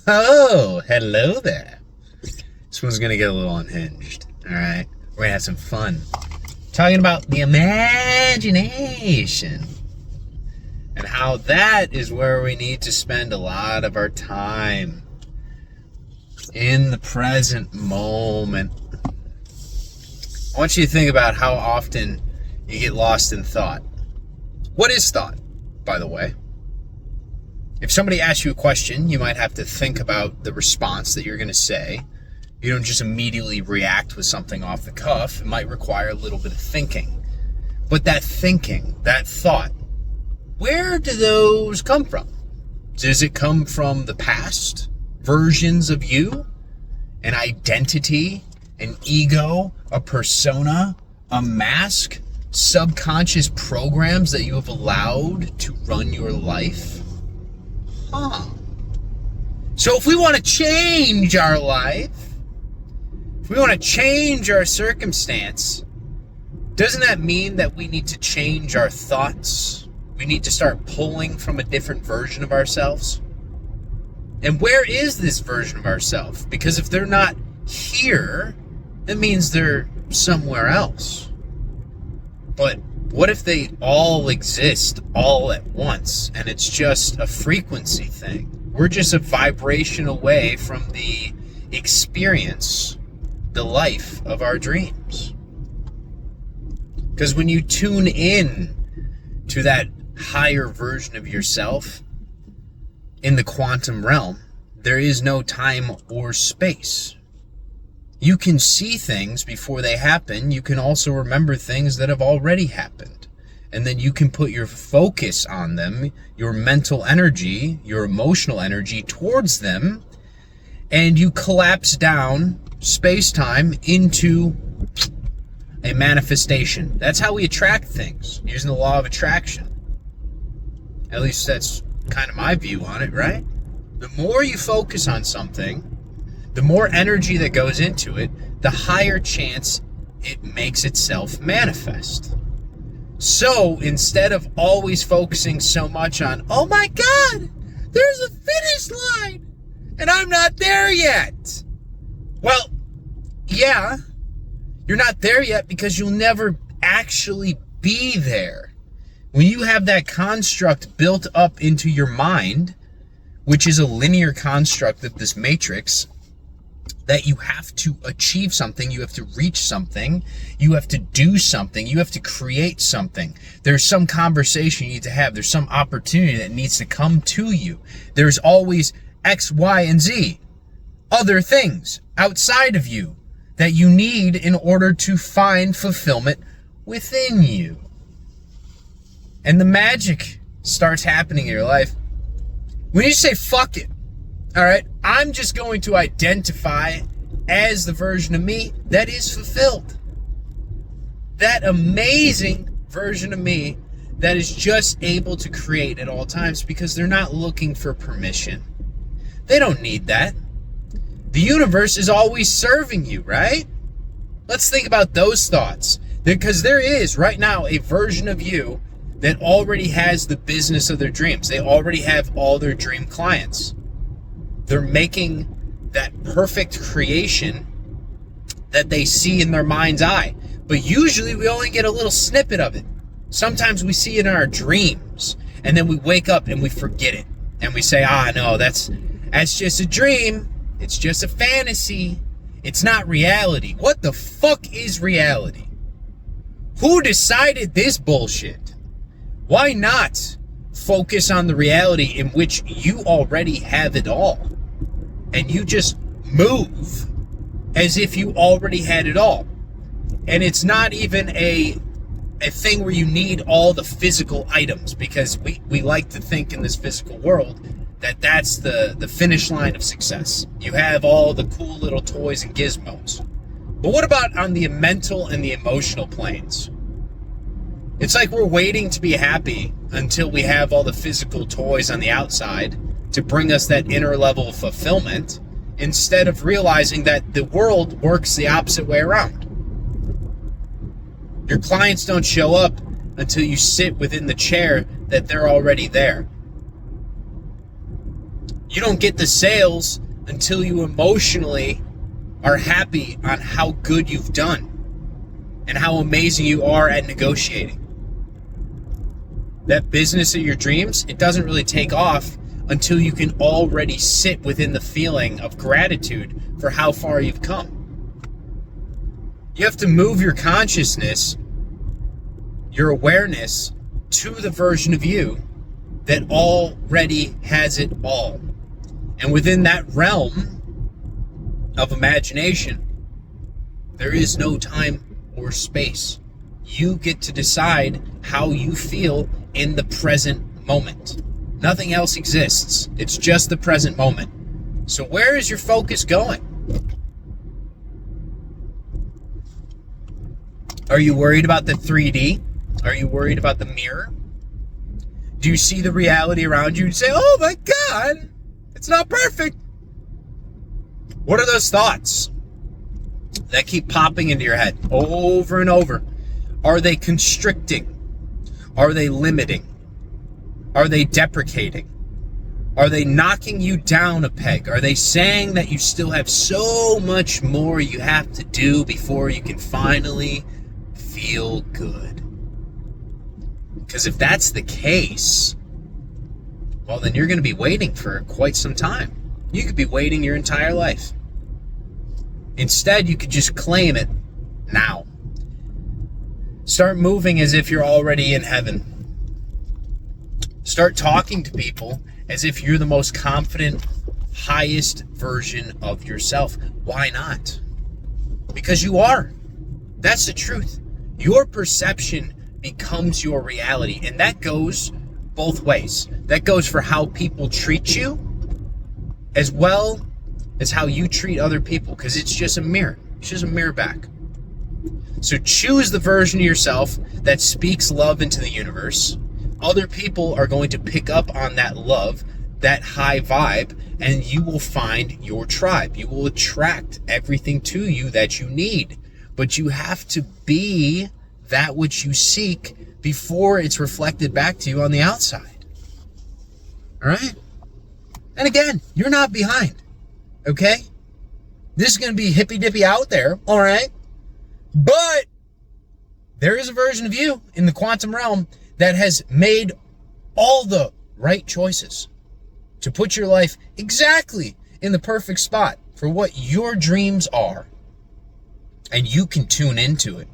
Oh, hello there. This one's going to get a little unhinged, all right? We're going to have some fun. Talking about the imagination and how that is where we need to spend a lot of our time in the present moment. I want you to think about how often you get lost in thought. What is thought, by the way? If somebody asks you a question, you might have to think about the response that you're going to say. You don't just immediately react with something off the cuff. It might require a little bit of thinking. But that thinking, that thought, where do those come from? Does it come from the past versions of you? An identity, an ego, a persona, a mask, subconscious programs that you have allowed to run your life? So if we want to change our life, if we want to change our circumstance, doesn't that mean that we need to change our thoughts? We need to start pulling from a different version of ourselves? And where is this version of ourselves? Because if they're not here, it means they're somewhere else. But what if they all exist all at once and it's just a frequency thing? We're just a vibration away from the experience, the life of our dreams. Because when you tune in to that higher version of yourself in the quantum realm, there is no time or space. You can see things before they happen. You can also remember things that have already happened. And then you can put your focus on them, your mental energy, your emotional energy towards them, and you collapse down space-time into a manifestation. That's how we attract things, using the law of attraction. At least that's kind of my view on it, right? The more you focus on something, the more energy that goes into it, the higher chance it makes itself manifest. So instead of always focusing so much on, oh my God, there's a finish line and I'm not there yet. Well, yeah, you're not there yet because you'll never actually be there. When you have that construct built up into your mind, which is a linear construct of this matrix, that you have to achieve something, you have to reach something, you have to do something, you have to create something. There's some conversation you need to have. There's some opportunity that needs to come to you. There's always X, Y, and Z, other things outside of you that you need in order to find fulfillment within you. And the magic starts happening in your life when you say, fuck it. All right, I'm just going to identify as the version of me that is fulfilled. That amazing version of me that is just able to create at all times because they're not looking for permission. They don't need that. The universe is always serving you, right? Let's think about those thoughts. Because there is right now a version of you that already has the business of their dreams. They already have all their dream clients. They're making that perfect creation that they see in their mind's eye. But usually we only get a little snippet of it. Sometimes we see it in our dreams, and then we wake up and we forget it. And we say, no, that's just a dream. It's just a fantasy. It's not reality. What the fuck is reality? Who decided this bullshit? Why not focus on the reality in which you already have it all? And you just move as if you already had it all. And it's not even a thing where you need all the physical items, because we like to think in this physical world that that's the finish line of success. You have all the cool little toys and gizmos. But what about on the mental and the emotional planes? It's like we're waiting to be happy until we have all the physical toys on the outside to bring us that inner level of fulfillment, instead of realizing that the world works the opposite way around. Your clients don't show up until you sit within the chair that they're already there. You don't get the sales until you emotionally are happy on how good you've done and how amazing you are at negotiating. That business of your dreams, it doesn't really take off until you can already sit within the feeling of gratitude for how far you've come. You have to move your consciousness, your awareness, to the version of you that already has it all. And within that realm of imagination, there is no time or space. You get to decide how you feel in the present moment. Nothing else exists. It's just the present moment. So where is your focus going? Are you worried about the 3D? Are you worried about the mirror? Do you see the reality around you and say, oh my God, it's not perfect? What are those thoughts that keep popping into your head over and over? Are they constricting? Are they limiting? Are they deprecating? Are they knocking you down a peg? Are they saying that you still have so much more you have to do before you can finally feel good? Because if that's the case, well, then you're going to be waiting for quite some time. You could be waiting your entire life. Instead, you could just claim it now. Start moving as if you're already in heaven. Start talking to people as if you're the most confident, highest version of yourself. Why not? Because you are. That's the truth. Your perception becomes your reality, and that goes both ways. That goes for how people treat you as well as how you treat other people, because it's just a mirror. It's just a mirror back. So choose the version of yourself that speaks love into the universe. Other people are going to pick up on that love, that high vibe, and you will find your tribe. You will attract everything to you that you need. But you have to be that which you seek before it's reflected back to you on the outside. All right? And again, you're not behind. Okay? This is going to be hippy-dippy out there. All right? But there is a version of you in the quantum realm that has made all the right choices to put your life exactly in the perfect spot for what your dreams are. And you can tune into it.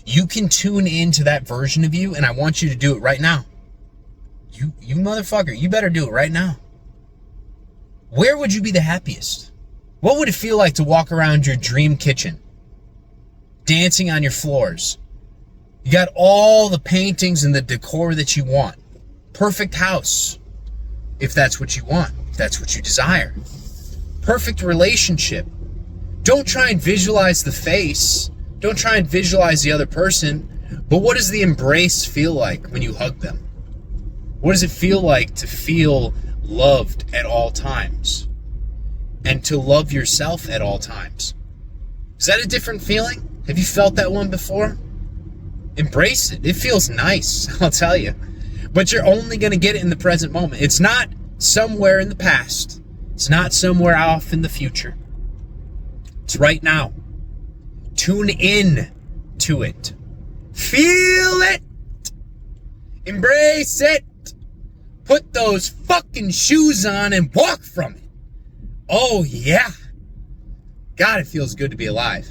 You can tune into that version of you, and I want you to do it right now. You motherfucker, you better do it right now. Where would you be the happiest? What would it feel like to walk around your dream kitchen, dancing on your floors? You got all the paintings and the decor that you want. Perfect house, if that's what you want, if that's what you desire. Perfect relationship. Don't try and visualize the face. Don't try and visualize the other person. But what does the embrace feel like when you hug them? What does it feel like to feel loved at all times? And to love yourself at all times? Is that a different feeling? Have you felt that one before? Embrace it. It feels nice, I'll tell you. But you're only going to get it in the present moment. It's not somewhere in the past. It's not somewhere off in the future. It's right now. Tune in to it. Feel it. Embrace it. Put those fucking shoes on and walk from it. Oh, yeah. God, it feels good to be alive.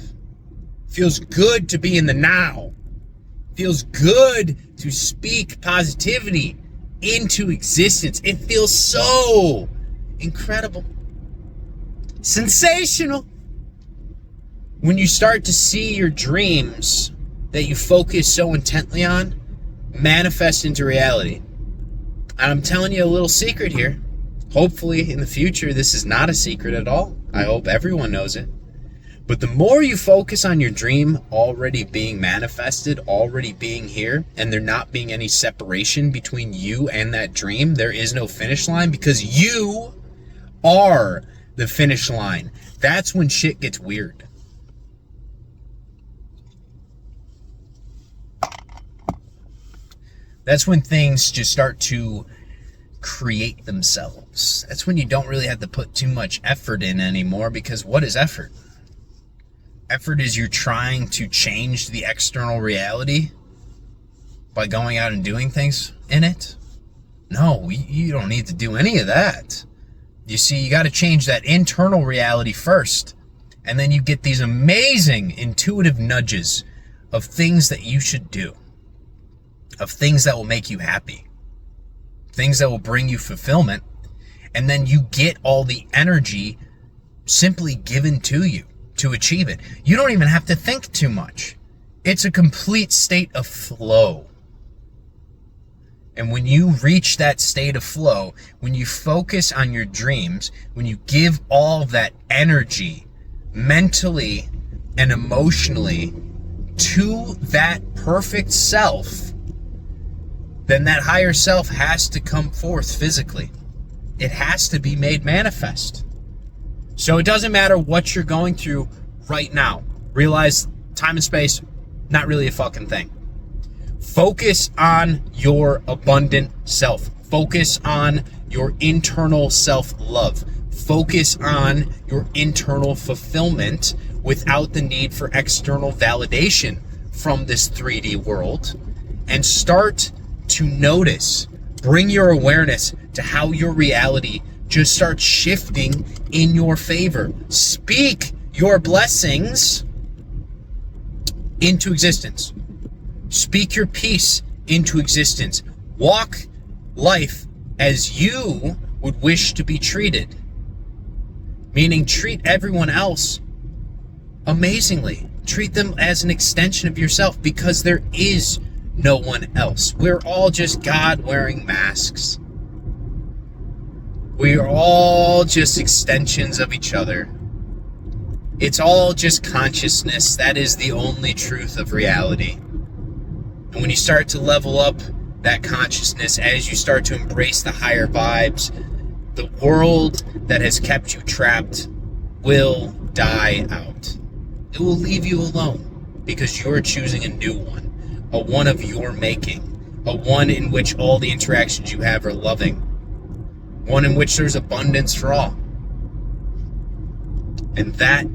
It feels good to be in the now. It feels good to speak positivity into existence. It feels so incredible. Sensational. When you start to see your dreams that you focus so intently on manifest into reality. And I'm telling you a little secret here. Hopefully in the future, this is not a secret at all. I hope everyone knows it. But the more you focus on your dream already being manifested, already being here, and there not being any separation between you and that dream, there is no finish line because you are the finish line. That's when shit gets weird. That's when things just start to create themselves. That's when you don't really have to put too much effort in anymore, because what is effort? Effort is you're trying to change the external reality by going out and doing things in it. No, you don't need to do any of that. You see, you got to change that internal reality first, and then you get these amazing intuitive nudges of things that you should do, of things that will make you happy, things that will bring you fulfillment, and then you get all the energy simply given to you to achieve it. You don't even have to think too much. It's a complete state of flow. And when you reach that state of flow, when you focus on your dreams, when you give all that energy mentally and emotionally to that perfect self, then that higher self has to come forth physically. It has to be made manifest. So it doesn't matter what you're going through right now. Realize time and space, not really a fucking thing. Focus on your abundant self. Focus on your internal self-love. Focus on your internal fulfillment without the need for external validation from this 3D world. And start to notice, bring your awareness to how your reality just starts shifting in your favor. Speak your blessings into existence. Speak your peace into existence. Walk life as you would wish to be treated. Meaning, treat everyone else amazingly. Treat them as an extension of yourself, because there is no one else. We're all just God wearing masks. We are all just extensions of each other. It's all just consciousness. That is the only truth of reality. And when you start to level up that consciousness, as you start to embrace the higher vibes, the world that has kept you trapped will die out. It will leave you alone, because you're choosing a new one, a one of your making, a one in which all the interactions you have are loving, one in which there's abundance for all. And that,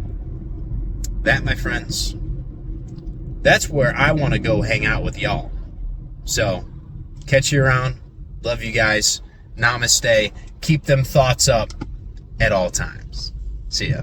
my friends, that's where I want to go hang out with y'all. So, catch you around. Love you guys. Namaste. Keep them thoughts up at all times. See ya.